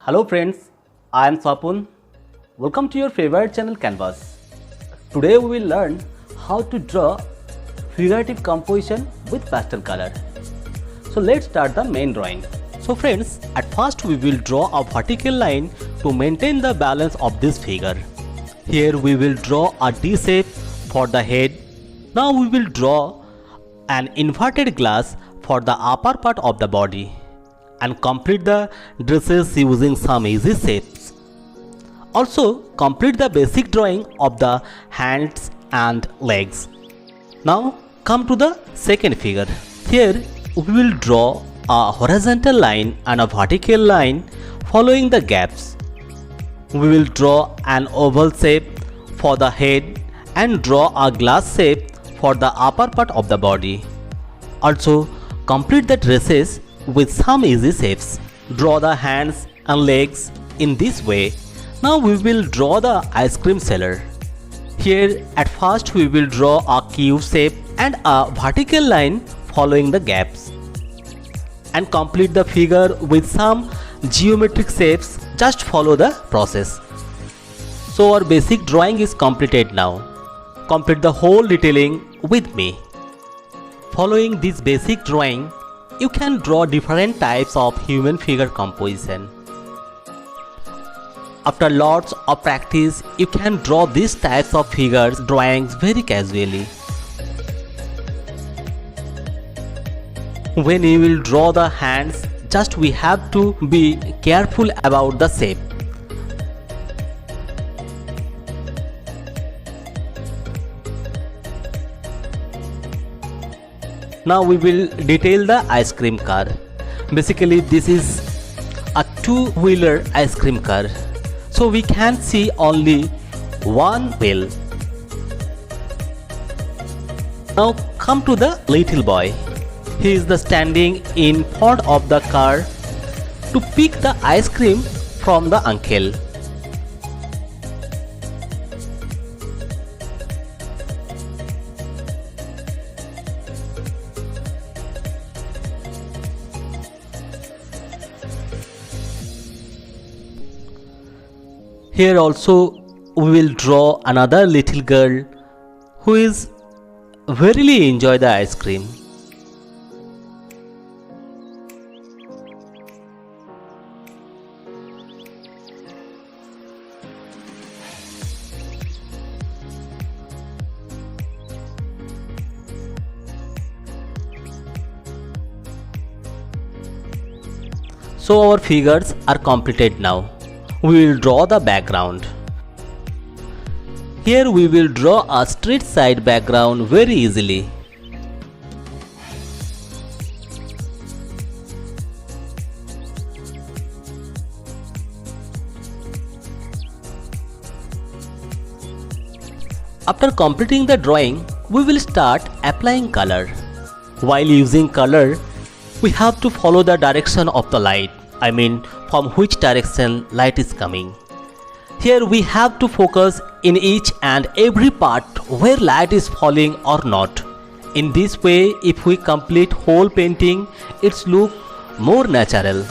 Hello friends, I am Swapun. Welcome to your favorite channel Canvas. Today we will learn how to draw figurative composition with pastel color. So let's start the main drawing. So friends, at first we will draw a vertical line to maintain the balance of this figure. Here we will draw a D shape for the head. Now we will draw an inverted glass for the upper part of the body and complete the dresses using some easy shapes. Also complete the basic drawing of the hands and legs. Now come to the second figure. Here we will draw a horizontal line and a vertical line following the gaps. We will draw an oval shape for the head and draw a glass shape for the upper part of the body. Also complete the dresses with some easy shapes. Draw the hands and legs in this way. Now we will draw the ice cream seller. Here at first we will draw a cube shape and a vertical line following the gaps. And complete the figure with some geometric shapes. Just follow the process. So our basic drawing is completed now. Complete the whole detailing with me. Following this basic drawing, you can draw different types of human figure composition. After lots of practice, you can draw these types of figures drawings very casually. When you will draw the hands, just we have to be careful about the shape. Now we will detail the ice cream car. Basically this is a two-wheeler ice cream car. So we can see only one wheel. Now come to the little boy. He is standing in front of the car to pick the ice cream from the uncle. Here also we will draw another little girl who is really enjoy the ice cream. So our figures are completed now. We will draw the background. Here we will draw a straight side background very easily. After completing the drawing, we will start applying color. While using color, we have to follow the direction of the light. I mean from which direction light is coming. Here we have to focus in each and every part where light is falling or not. In this way, if we complete whole painting, it's look more natural.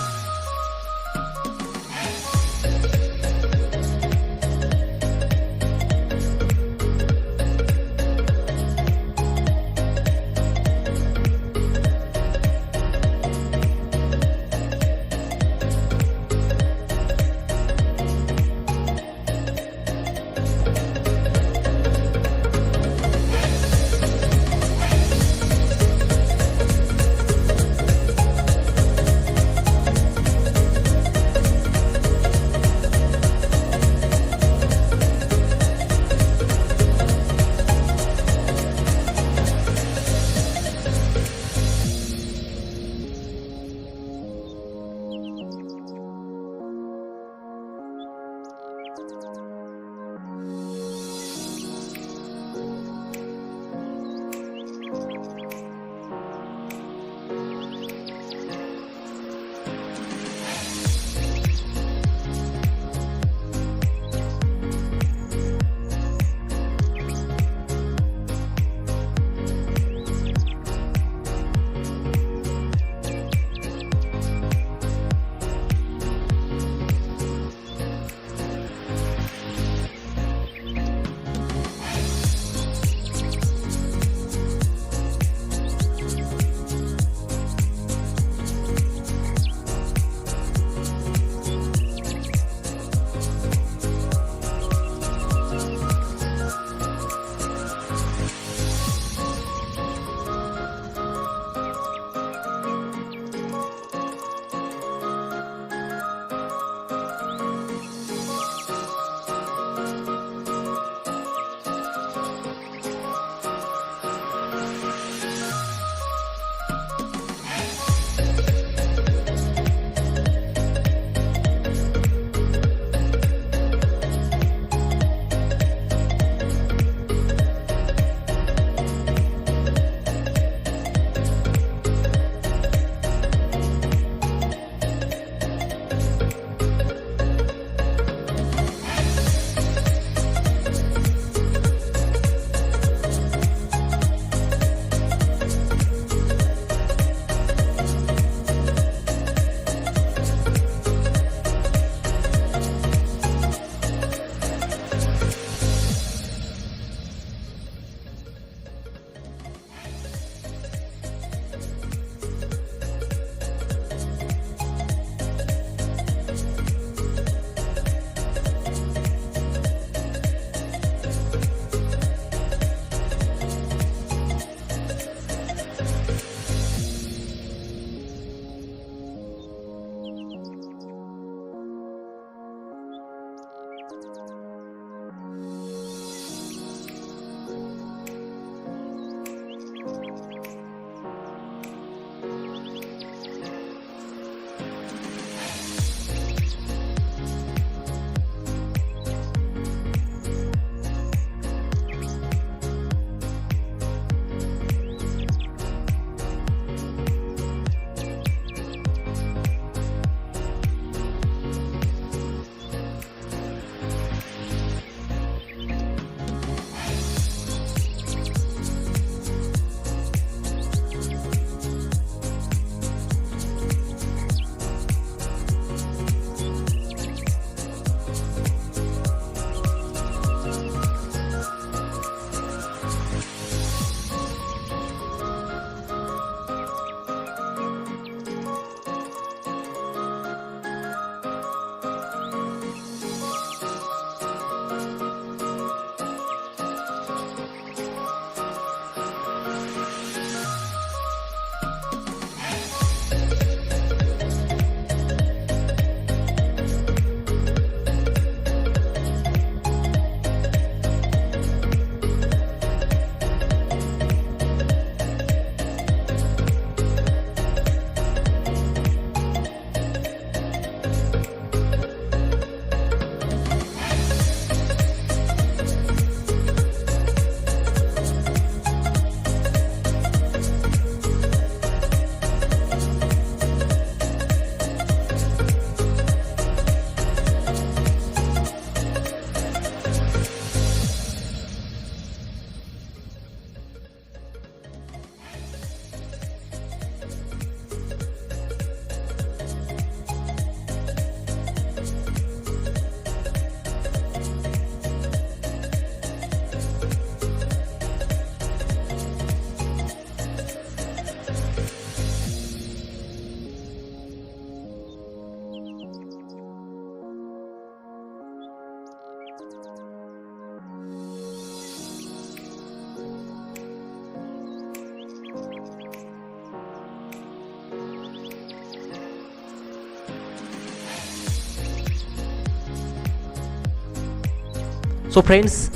So friends,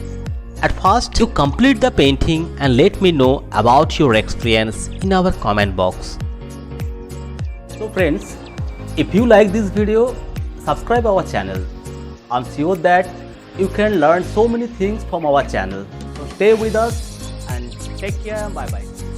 at first you complete the painting and let me know about your experience in our comment box. So friends, if you like this video, subscribe our channel. I'm sure that you can learn so many things from our channel. So stay with us and take care. Bye bye.